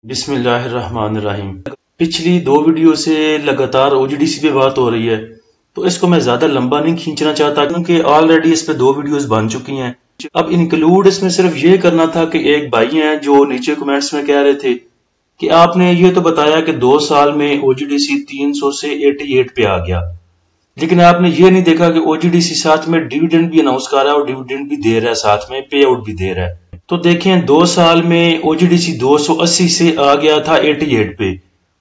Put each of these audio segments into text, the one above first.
بسم اللہ الرحمن الرحیم۔ پچھلی دو ویڈیو سے لگاتار او جی ڈی سی پہ بات ہو رہی ہے، تو اس کو میں زیادہ لمبا نہیں کھینچنا چاہتا کیونکہ آلریڈی اس پہ دو ویڈیوز بن چکی ہیں۔ اب انکلوڈ اس میں صرف یہ کرنا تھا کہ ایک بھائی ہیں جو نیچے کمنٹس میں کہہ رہے تھے کہ آپ نے یہ تو بتایا کہ 2 سال میں او جی ڈی سی 300 سے 88 پہ آ گیا، لیکن آپ نے یہ نہیں دیکھا کہ او جی ڈی سی ساتھ میں ڈیویڈنڈ بھی اناؤنس کر رہا ہے اور ڈیویڈنڈ بھی دے رہا ہے، ساتھ میں پے آؤٹ بھی دے رہا ہے۔ تو دیکھیں 2 سال میں او جی ڈی سی 280 سے آ گیا تھا 88 پہ،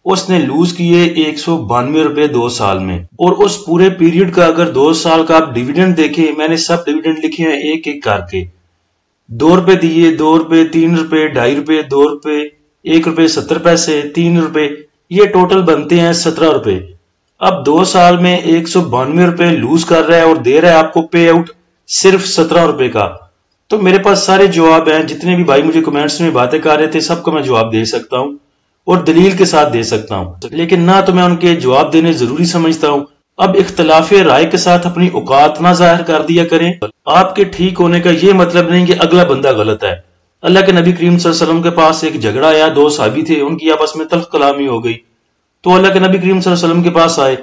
اس نے لوز کیے 192 روپے 2 سال میں، اور اس پورے پیریڈ کا اگر 2 سال کا آپ ڈیویڈنڈ دیکھیں، میں نے سب ڈیویڈنڈ لکھے ہیں ایک ایک کر کے، 2 روپے دیے، 2 روپے، 3 روپے، 2.5 روپے، 2 روپے، 1 روپے 70 پیسے، 3 روپے، یہ ٹوٹل بنتے ہیں 17 روپے۔ اب 2 سال میں 192 روپے لوز کر رہا ہے اور دے رہا ہے آپ کو پے آؤٹ صرف 17 روپے کا۔ تو میرے پاس سارے جواب ہیں، جتنے بھی بھائی مجھے کمنٹس میں باتیں کر رہے تھے سب کو میں جواب دے سکتا ہوں اور دلیل کے ساتھ دے سکتا ہوں، لیکن نہ تو میں ان کے جواب دینے ضروری سمجھتا ہوں۔ اب اختلاف رائے کے ساتھ اپنی اوقات نہ ظاہر کر دیا کریں۔ آپ کے ٹھیک ہونے کا یہ مطلب نہیں کہ اگلا بندہ غلط ہے۔ اللہ کے نبی کریم صلی اللہ علیہ وسلم کے پاس ایک جھگڑا آیا، 2 صحابی تھے، ان کی آپس میں تلخ کلامی ہو گئی، تو اللہ کے نبی کریم صلی اللہ علیہ وسلم کے پاس آئے۔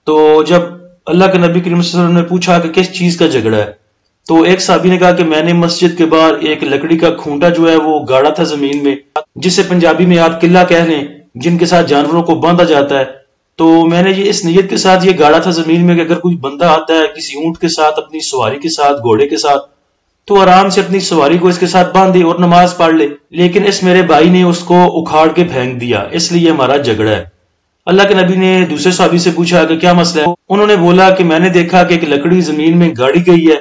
تو جب اللہ کے نبی کریم صلی اللہ علیہ وسلم نے پوچھا کہ کس چیز کا جھگڑا ہے، تو ایک صحابی نے کہا کہ میں نے مسجد کے باہر ایک لکڑی کا کھونٹا جو ہے وہ گاڑا تھا زمین میں، جسے پنجابی میں آپ قلعہ کہہ لیں، جن کے ساتھ جانوروں کو باندھا جاتا ہے۔ تو میں نے یہ اس نیت کے ساتھ یہ گاڑا تھا زمین میں کہ اگر کوئی بندہ آتا ہے کسی اونٹ کے ساتھ، اپنی سواری کے ساتھ، گھوڑے کے ساتھ، تو آرام سے اپنی سواری کو اس کے ساتھ باندھے اور نماز پڑھ لے، لیکن اس میرے بھائی نے اس کو اکھاڑ کے پھینک دیا، اس لیے ہمارا جھگڑا ہے۔ اللہ کے نبی نے دوسرے صحابی سے پوچھا کہ کیا مسئلہ ہے؟ انہوں نے بولا کہ میں نے دیکھا کہ ایک لکڑی زمین میں گاڑی گئی ہے،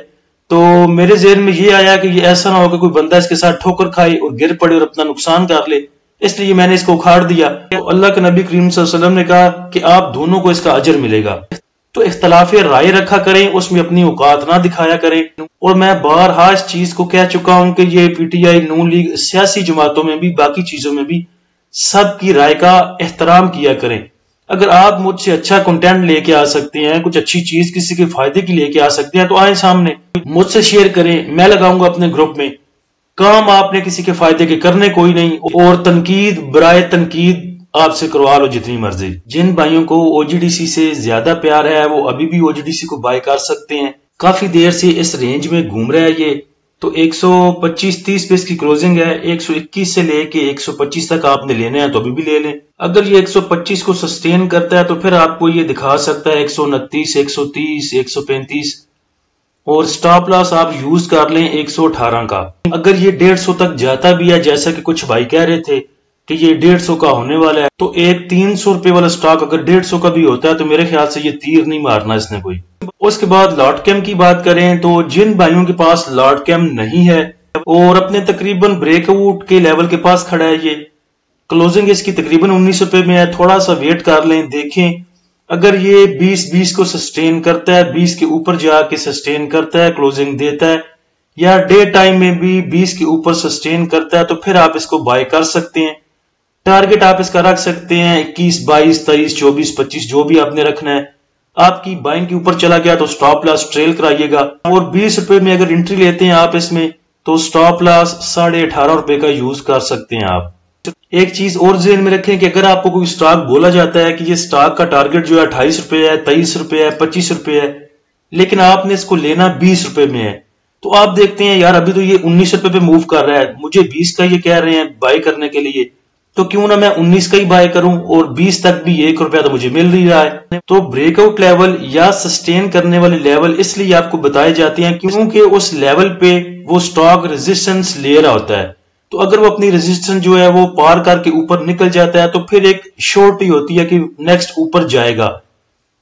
تو میرے ذہن میں یہ آیا کہ یہ ایسا نہ ہو کہ کوئی بندہ اس کے ساتھ ٹھوکر کھائے اور گر پڑے اور اپنا نقصان کر لے، اس لیے میں نے اس کو اکھاڑ دیا۔ تو اللہ کے نبی کریم صلی اللہ علیہ وسلم نے کہا کہ آپ دونوں کو اس کا اجر ملے گا۔ تو اختلاف رائے رکھا کریں، اس میں اپنی اوقات نہ دکھایا کریں۔ اور میں بارہا اس چیز کو کہہ چکا ہوں کہ یہ P T I, known league, سیاسی جماعتوں میں بھی، باقی چیزوں میں بھی سب کی رائے کا احترام کیا کریں۔ اگر آپ مجھ سے اچھا کنٹینٹ لے کے آ سکتے ہیں، کچھ اچھی چیز کسی کے فائدے کی لے کے آ سکتے ہیں، تو آئیں سامنے مجھ سے شیئر کریں، میں لگاؤں گا اپنے گروپ میں۔ کام آپ نے کسی کے فائدے کے کرنے کوئی نہیں، اور تنقید برائے تنقید آپ سے کروا لو جتنی مرضی۔ جن بھائیوں کو او جی ڈی سی سے زیادہ پیار ہے وہ ابھی بھی او جی ڈی سی کو بائی کر سکتے ہیں، کافی دیر سے اس رینج میں گھوم رہا ہے یہ، تو 125-30 پہ اس کی کلوزنگ ہے، 121 سے لے کے 125 تک آپ نے لینے ہیں تو ابھی بھی لے لیں۔ اگر یہ 125 کو سسٹین کرتا ہے تو پھر آپ کو یہ دکھا سکتا ہے 129، 130، 135، اور سٹاپ لاس آپ یوز کر لیں 118 کا۔ اگر یہ 150 تک جاتا بھی ہے، جیسا کہ کچھ بھائی کہہ رہے تھے کہ یہ 150 کا ہونے والا ہے، تو ایک 300 روپے والا سٹاک اگر 150 کا بھی ہوتا ہے تو میرے خیال سے یہ تیر نہیں مارنا اس نے کوئی۔ اس کے بعد لاٹ کیم کی بات کریں تو جن بھائیوں کے پاس لاٹ کیم نہیں ہے اور اپنے تقریباً بریک آؤٹ کے لیول کے پاس کھڑا ہے، یہ کلوزنگ اس کی تقریباً 19 روپے میں ہے، تھوڑا سا ویٹ کر لیں، دیکھیں اگر یہ 20 کو سسٹین کرتا ہے، 20 کے اوپر جا کے سسٹین کرتا ہے، کلوزنگ دیتا ہے، یا ڈے ٹائم میں بھی 20 کے اوپر سسٹین کرتا ہے، تو پھر آپ اس کو بائی کر سکتے ہیں۔ ٹارگٹ آپ اس کا رکھ سکتے ہیں 21، 22، 23، 24، 25، جو بھی آپ نے رکھنا ہے۔ آپ کی بائنگ کے اوپر چلا گیا تو سٹاپ لاس ٹریل کرائیے گا، اور 20 روپے میں اگر انٹری لیتے ہیں آپ اس میں تو سٹاپ لاس 18.5 روپے کا یوز کر سکتے ہیں آپ۔ ایک چیز اور ذہن میں رکھیں کہ اگر آپ کو کوئی سٹاک بولا جاتا ہے کہ یہ سٹاک کا ٹارگٹ جو ہے 28 روپے ہے، 23 روپے ہے، 25 روپے ہے، لیکن آپ نے اس کو لینا 20 روپے میں ہے، تو آپ دیکھتے ہیں یار ابھی تو یہ 19 روپے پہ موو کر رہا ہے، مجھے 20 کا یہ کہہ رہے ہیں بائی کرنے کے لیے، تو کیوں نہ میں 19 کا ہی بائی کروں، اور 20 تک بھی 1 روپیہ تو مجھے مل رہا ہے۔ تو بریک آؤٹ لیول یا سسٹین کرنے والے لیول اس لیے آپ کو بتائے جاتے ہیں کیونکہ اس لیول پہ وہ سٹاک ریزسٹنس لے رہا ہوتا ہے، تو اگر وہ اپنی ریزسٹنس جو ہے وہ پار کر کے اوپر نکل جاتا ہے تو پھر ایک شورٹی ہوتی ہے کہ نیکسٹ اوپر جائے گا،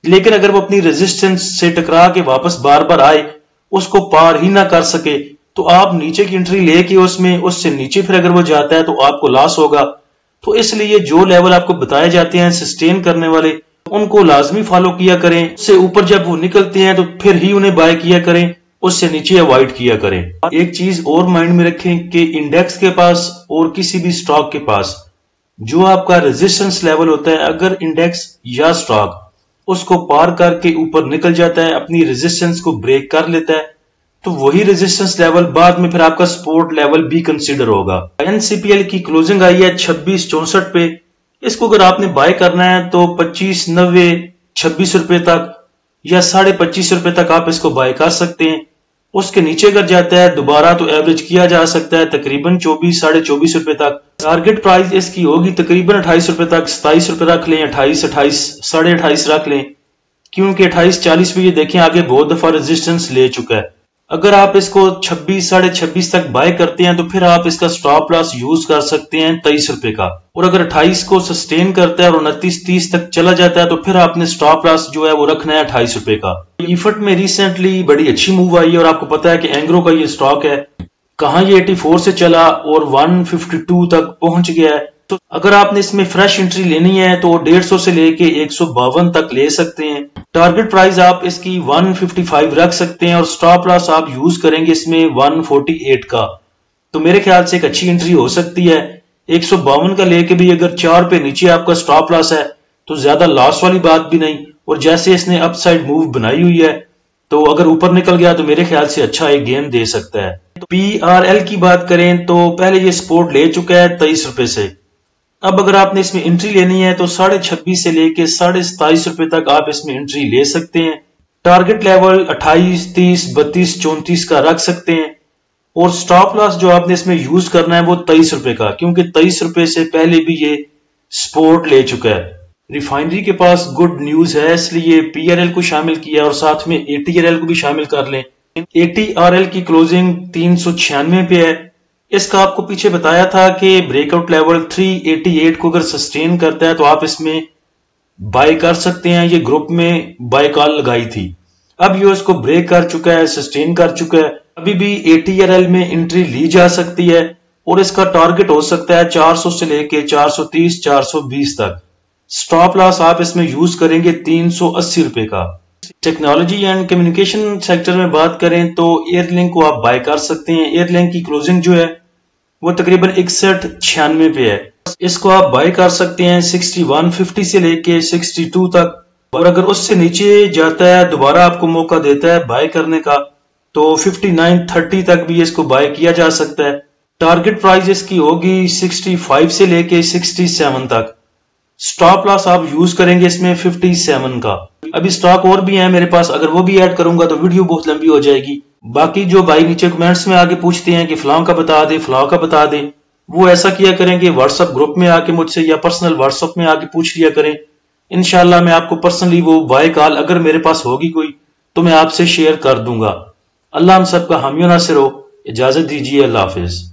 لیکن اگر وہ اپنی ریزسٹنس سے ٹکرا کے واپس بار بار آئے، اس کو پار ہی نہ کر سکے، تو آپ نیچے کی انٹری لے کے اس سے نیچے پھر اگر وہ جاتا ہے تو آپ کو لاس ہوگا۔ تو اس لیے جو لیول آپ کو بتائے جاتے ہیں سسٹین کرنے والے، ان کو لازمی فالو کیا کریں، اس سے اوپر جب وہ نکلتے ہیں تو پھر ہی انہیں بائی کیا کریں، اس سے نیچے اوائڈ کیا کریں۔ ایک چیز اور مائنڈ میں رکھیں کہ انڈیکس کے پاس اور کسی بھی سٹاک کے پاس جو آپ کا ریزسٹنس لیول ہوتا ہے، اگر انڈیکس یا سٹاک اس کو پار کر کے اوپر نکل جاتا ہے، اپنی ریزسٹنس کو بریک کر لیتا ہے، تو وہی ریزسٹنس لیول بعد میں پھر آپ کا سپورٹ لیول بھی کنسیڈر ہوگا۔ NCPL کی کلوزنگ آئی ہے 2664 پہ، اس کو اگر آپ نے بائی کرنا ہے تو 2590 26 روپے تک یا 25.5 روپے تک آپ اس کو بائی کر سکتے ہیں۔ اس کے نیچے اگر جاتا ہے دوبارہ تو ایوریج کیا جا سکتا ہے تقریباً 24 24.5 روپے تک۔ ٹارگٹ پرائز اس کی ہوگی تقریباً 28 روپے تک، 27 روپے رکھ لیں، 28 28.5 رکھ لیں، کیونکہ 28.40 پہ یہ دیکھیں آگے بہت دفعہ ریزسٹنس لے چکا ہے۔ اگر آپ اس کو 26 26.5 تک بائی کرتے ہیں تو پھر آپ اس کا سٹاپ لاس یوز کر سکتے ہیں 23 روپے کا، اور اگر 28 کو سسٹین کرتا ہے اور 29.30 تک چلا جاتا ہے تو پھر آپ نے سٹاپ لاس جو ہے وہ رکھنا ہے 28 روپے کا۔ ایفٹ میں ریسنٹلی بڑی اچھی موو آئی ہے، اور آپ کو پتا ہے کہ اینگرو کا یہ سٹاک ہے، کہاں یہ 84 سے چلا اور 152 تک پہنچ گیا ہے۔ تو اگر آپ نے اس میں فریش انٹری لینی ہے تو 150 سے لے کے 152 تک لے سکتے ہیں۔ ٹارگٹ پرائز آپ اس کی 155 رکھ سکتے ہیں، اور سٹاپ لاس آپ یوز کریں گے اس میں 148 کا، تو میرے خیال سے ایک اچھی انٹری ہو سکتی ہے۔ 152 کا لے کے بھی اگر 4 پہ نیچے آپ کا سٹاپ لاس ہے تو زیادہ لاس والی بات بھی نہیں، اور جیسے اس نے اپ سائڈ موو بنائی ہوئی ہے تو اگر اوپر نکل گیا تو میرے خیال سے اچھا ایک گین دے سکتا ہے۔ PRL کی بات کریں تو پہلے یہ سپورٹ لے چکا ہے 23 روپے سے، اب اگر آپ نے اس میں انٹری لینی ہے تو 26.5 سے لے کے 27.5 روپے تک آپ اس میں انٹری لے سکتے ہیں۔ ٹارگٹ لیول 28 30 32 34 کا رکھ سکتے ہیں، اور سٹاپ لاس جو آپ نے اس میں یوز کرنا ہے وہ 23 روپے کا، کیونکہ 23 روپے سے پہلے بھی یہ سپورٹ لے چکا ہے۔ ریفائنری کے پاس گڈ نیوز ہے، اس لیے PRL کو شامل کیا اور ساتھ میں ATRL کو بھی شامل کر لیں۔ ATRL کی کلوزنگ 396 پہ ہے، اس کا آپ کو پیچھے بتایا تھا کہ بریک آؤٹ لیول 388 کو اگر سسٹین کرتا ہے تو آپ اس میں بائی کر سکتے ہیں، یہ گروپ میں بائی کال لگائی تھی۔ اب یہ اس کو بریک کر چکا ہے، سسٹین کر چکا ہے، ابھی بھی ATRL میں انٹری لی جا سکتی ہے، اور اس کا ٹارگٹ ہو سکتا ہے 400 سے لے کے 430 420 تک۔ سٹاپ لاس آپ اس میں یوز کریں گے 380 روپے کا۔ ٹیکنالوجی اینڈ کمیونیکیشن سیکٹر میں بات کریں تو ایئر لنک کو آپ بائی کر سکتے ہیں۔ ایئر لنک کی کلوزنگ جو ہے وہ تقریباً 6196 پہ ہے، اس کو آپ بائی کر سکتے ہیں 6150 سے لے کے 62 تک، اور اگر اس سے نیچے جاتا ہے دوبارہ آپ کو موقع دیتا ہے بائی کرنے کا تو 5930 تک بھی اس کو بائی کیا جا سکتا ہے۔ ٹارگٹ پرائز اس کی ہوگی 65 سے لے کے 67 تک، سٹاپ لاس آپ یوز کریں گے اس میں 57 کا۔ ابھی سٹاک اور بھی ہیں میرے پاس، اگر وہ بھی ایڈ کروں گا تو ویڈیو بہت لمبی ہو جائے گی۔ باقی جو بھائی نیچے کمنٹس میں آگے پوچھتے ہیں کہ فلاں کا بتا دیں فلاں کا بتا دیں، وہ ایسا کیا کریں کہ واٹس ایپ گروپ میں آ کے مجھ سے یا پرسنل واٹس ایپ میں آ کے پوچھ لیا کریں، انشاءاللہ میں آپ کو پرسنلی وہ بائی کال اگر میرے پاس ہوگی کوئی تو میں آپ سے شیئر کر دوں گا۔ اللہ ہم سب کا حامی و ناصر ہو، اجازت دیجیے، اللہ حافظ۔